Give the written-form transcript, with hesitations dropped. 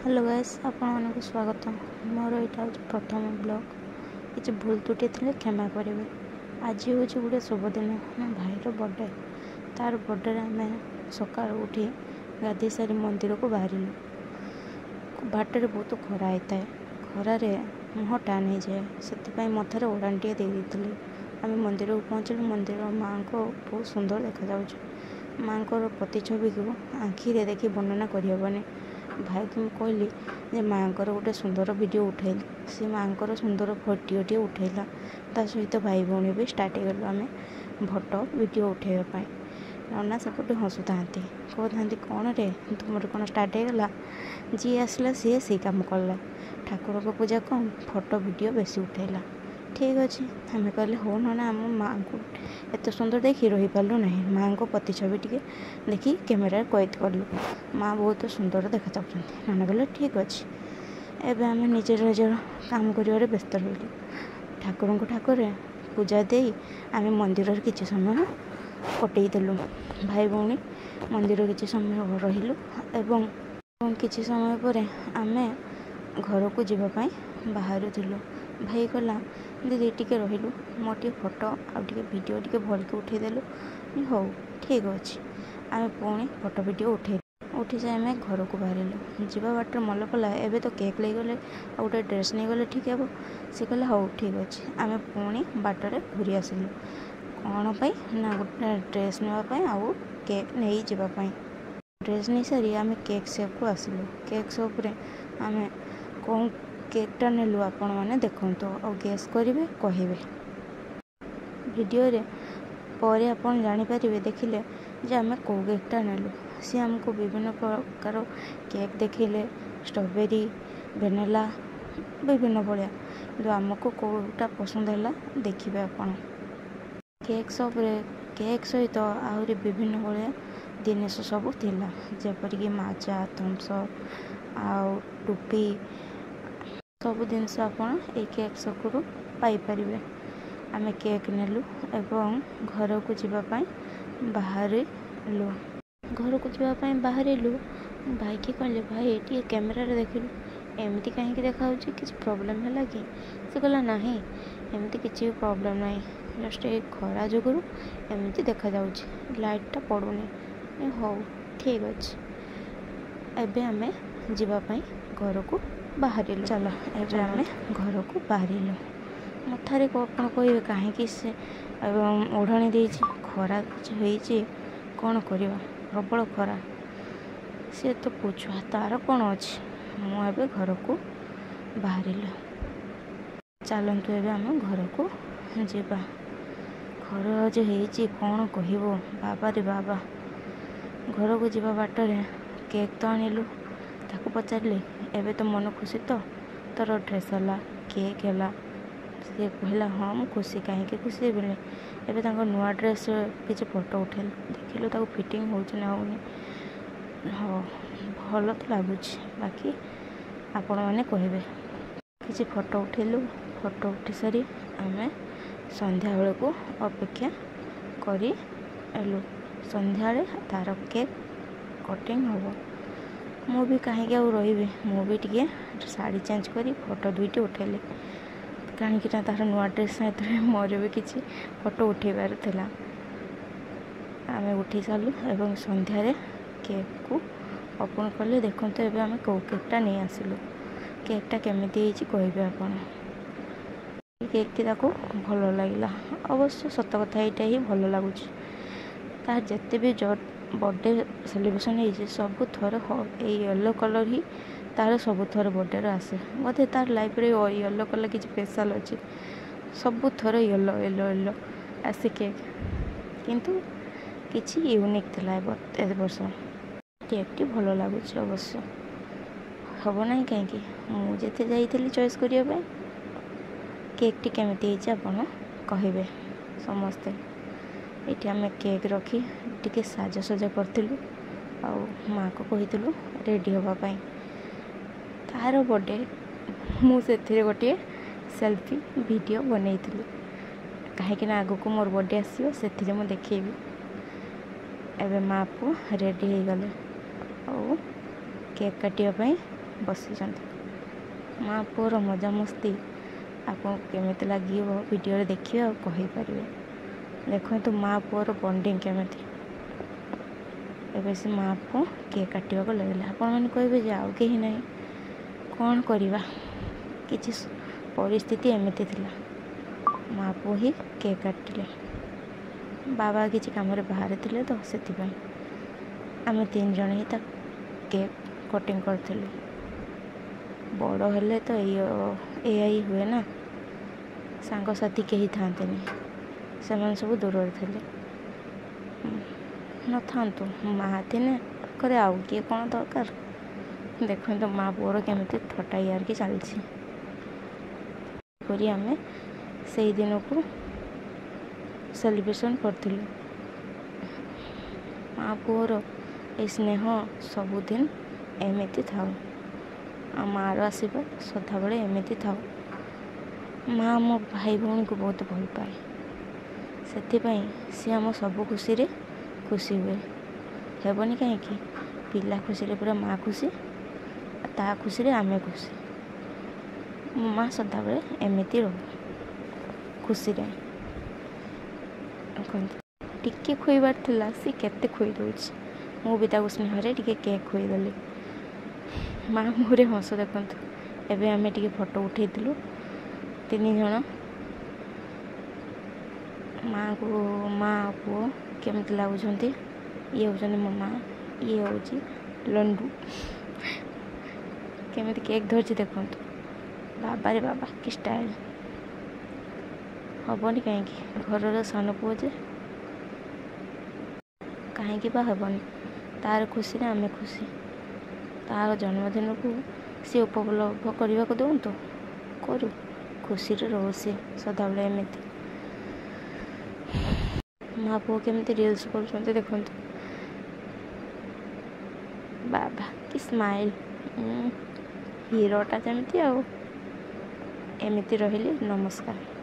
Hello guys आपको स्वागत मोर यहाँ हूँ प्रथम ब्लॉग किसी भूल त्रुटि थी क्षमा करेंगे। आज हूँ गोटे शुभ दिन मो भाईर बर्थडे तार बर्थडे आम सका उठी गाधे सारी मंदिर को बाहर बाटर बहुत खरा होता है खरार मुह टाण हो जाए से मथार ओढ़ाणीटे देती आम मंदिर को पहुँचल मंदिर माँ को बहुत सुंदर देखा माँ को प्रतिछवि को आखिरे देखी वर्णना करहबनी। भाई को कहली जे माँ गोटे सुंदर वीडियो उठेल सी माँ सुंदर फोटोटे उठेला ता सहित भाई भौणी भी स्टार्ट गलु आम फोटो वीडियो उठेवाई। नना सेपटे हसुता कहते कौन रे तुम कौन स्टार्ट होगा जी आसला सी सी कम कला ठाकुर को पूजा कम फोटो वीडियो बेसी उठेला ठीक अच्छे आम कहले हो ना आम माँ को एत सुंदर देखी रही पार्लु ना माँ को प्रतिछवि टी देखी कैमेरा कैद कलु माँ बहुत सुंदर देखा चाहते नाना कहले ठीक अच्छे एवं आम निजर निजर काम कर व्यस्त रही ठाकुर पूजा दे आम मंदिर किसी समय कटेदेलु भाई भौणी मंदिर किसी समय रहिलु एवं किसी समय पर आम घर को जीवाई बाहर थिलु। भाई कहला दीदी टिके रहिलु मोर टे फोटो आगे वीडियो टे भल के उठेदेलु हो ठीक अच्छे आम पुणी फोटो वीडियो उठी जाए आम घर को बाहर जावा बाटर मल पड़ा एवं तो केक लेगले आ गोटे ड्रेस नहीं गले ठीक हे सी कहला हो ठीक अच्छे आम पुणी बाटर घूरी आसिलु कौन पाई ना गोटे ड्रेस नापी आउ केक नहीं जावाई ड्रेस नहीं सारी आम केक शॉप को आसिलु केक शॉप रे आम कौन केकटा नेलु आपण मैंने देखु और गेस करेंगे कहे वीडियो रे पर आपन जानीपारे देखिले जे आम कौ केकटा नेलु सी आमको विभिन्न प्रकार केक देखिले स्ट्रॉबेरी वेनिला विभिन्न भाया जो आमको कौटा पसंद है देखिए आपण केक शॉप रे केक सहित आहरी विभिन्न भाया जिनिस सब थिला जेपरिक माजा थम्सअप आउ टोपी सब जिनस आपड़ ये केक सकू पाइपर आम केक नेलु एवं घर को जीवाई बाहर घर को जीवाई बाहर भाई की कहले भाई ये कैमेरा देखिलु एमती कहीं देखा किसी प्रोब्लेम है कि से कहला ना एमती किसी भी प्रोब्लेम ना जस्ट ये खरा जुगुरु एमती देखा लाइटा पड़ूनी हो ठीक अच्छे एवं आम जीवाई घर को बाहर चलो एवं आम घर को बाहर मथारे कौन कहे कहीं से ओढ़णी दे खरा हो कौन कर प्रबल खरा सी तो पूछा तार कौन अच्छे मुझे घर को बाहर चलतु एवं आम घर को जीवा घर जो हो कौन कह बाबा रे बाबा घर को जीवा बाटर केक तो आणिलु ताको पचारे एवं तो मन खुशी तो तोर ड्रेस है केक है सी कहला हाँ मुझे खुशी कहीं खुशी बोले एवं नुआ ड्रेस किसी फोटो उठे देखिलु ताको फिटिंग हो हाँ भल तो लगुच बाकी आपण मैंने कहे किसी फोटो उठेलु फोटो उठी सारी आम संध्या बेल को अपेक्षा करूँ संध्या तार केक कटिंग हम मु भी कहीं रही मुझे शाढ़ी चेंज कर फोटो दुईटी उठेली कहीं तार नुआ ड्रेस सहित मोर भी किसी फोटो उठेबार था आम उठी सारू एवं संध्यारे केक को ओपन कले देखो तो एवं आम कौ केकटा नहीं आसिलु केकटा केमिति कहे आपण केक टी भल लगे अवश्य सत कथा यहाँ ही भल लगुच तार जिते भी बर्थडे सेलिब्रेशन हो सब थर येलो कलर ही तार सब थर बर्थडे आसे बोधे तार लाइफ रे येलो कलर किसी स्पेशल अच्छे सब थर येलो येलो येलो आसे केक किंतु किसी यूनिक थी ए वर्ष केक टी भल लगुच अवश्य हम ना कहीं मुझे जाइली चॉइस करने केक टी केमिति आपड़ कहे समस्ते ये आम केक रखी टी साजसजा करूँ माँ को कही रेडी हाँपाई तार बर्थडे मुझे गोटे सेल्फी वीडियो बनई कहीं आग को मोर बर्थडे आसो से मुझे देखेबी एवं माँ को रेडी हो गले और केक काटियापाई ବସିଛନ୍ତି। ମା' ପୁଅର ମଜାମସ୍ତି ଆପଣଙ୍କୁ କେମିତି ଲାଗିବ ଭିଡ଼ିଓରେ ଦେଖିବେ ଆଉ କହିପାରିବେ। ଦେଖନ୍ତୁ ମା' ପୁଅର ବଣ୍ଡିଙ୍ଗ କେମିତି। ଏବେ ସେ ମା' ପୁଅ କେକ୍ କାଟିବାକୁ ଲାଗିଲା। ଆପଣମାନେ କହିବେ ଯେ ଆଉ କେହି ନାହିଁ, କ'ଣ କରିବା, କିଛି ପରିସ୍ଥିତି ଏମିତି ଥିଲା। ମା' ପୁଅ ହିଁ କେକ୍ କାଟିଲେ। ବାବା କିଛି କାମରେ ବାହାରେ ଥିଲେ ତ ସେଥିପାଇଁ ଆମେ 3 ଜଣ ହିଁ ତା କେକ୍ କଟିଂ କରିଥିଲୁ। ବଡ଼ ହେଲେ ତ ଏଇଆ ହିଁ ହୁଏ ନା, ସାଙ୍ଗସାଥି କେହି ଥାଆନ୍ତିନି, ସେମାନେ ସବୁ ଦୂରରେ ଥିଲେ। ନଥାନ୍ତୁ, ମା' ଥିଲେ ପାଖରେ ଆଉ କିଏ କ'ଣ ଦରକାର। ଦେଖନ୍ତୁ ମା' ପୁଅର କେମିତି ଥଟ୍ଟା ଇଆରିକି ଚାଲିଛି। ଏପରି ଆମେ ସେଇ ଦିନକୁ ସେଲିବ୍ରେସନ୍ କରିଥିଲୁ। ମା' ପୁଅର ଏ ସ୍ନେହ ସବୁଦିନ ଏମିତି ଥାଉ, ଆଉ ମାଆର ଆଶୀର୍ବାଦ ସଦାବେଳେ ଏମିତି ଥାଉ। ମା' ମୋ ଭାଇ ଭଉଣୀକୁ ବହୁତ ଭଲ ପାଏ, ସେଥିପାଇଁ ସିଏ ଆମ ସବୁ ଖୁସିରେ ଖୁସି ହୁଏ। ହେବନି କାହିଁକି? ପିଲା ଖୁସିରେ ପୁରା ମା' ଖୁସି, ତା ଖୁସିରେ ଆମେ ଖୁସି। ମୋ ମା' ସଦାବେଳେ ଏମିତି ରହୁ ଖୁସିରେ। ଟିକେ ଖୁଇବାର ଥିଲା, ସିଏ କେତେ ଖୁଇ ଦେଉଛି। ମୁଁ ବି ତାକୁ ସ୍ନେହରେ ଟିକେ କେକ୍ ଖୁଇଦେଲି। ମା' ମୁହଁରେ ହସ ଦେଖନ୍ତୁ। ଏବେ ଆମେ ଟିକେ ଫଟୋ ଉଠାଇଥିଲୁ 3 ଜଣ। ମା' ପୁଅ କେମିତି ଲାଗୁଛନ୍ତି। ଇଏ ହେଉଛନ୍ତି ମୋ ମା', ଇଏ ହେଉଛି ଲଣ୍ଡୁ। କେମିତି କେକ୍ ଧରିଛି ଦେଖନ୍ତୁ। ବାବାରେ ବାବା କି ଷ୍ଟାଇଲ୍। ହେବନି କାହିଁକି? ଘରର ସାନ ପୁଅ ଯେ, କାହିଁକି ବା ହେବନି? ତା'ର ଖୁସିରେ ଆମେ ଖୁସି। ତା'ର ଜନ୍ମଦିନକୁ ସିଏ ଉପଲବ୍ଧ କରିବାକୁ ଦିଅନ୍ତୁ, କରୁ, ଖୁସିରେ ରହୁ ସିଏ ସଦାବେଳେ ଏମିତି। ମା' ପୁଅ କେମିତି ରିଲ୍ସ କରୁଛନ୍ତି ଦେଖନ୍ତୁ। ବାବା କି ସ୍ମାଇଲ୍, ହିରୋଟା ଯେମିତି ଆଉ। ଏମିତି ରହିଲି, ନମସ୍କାର।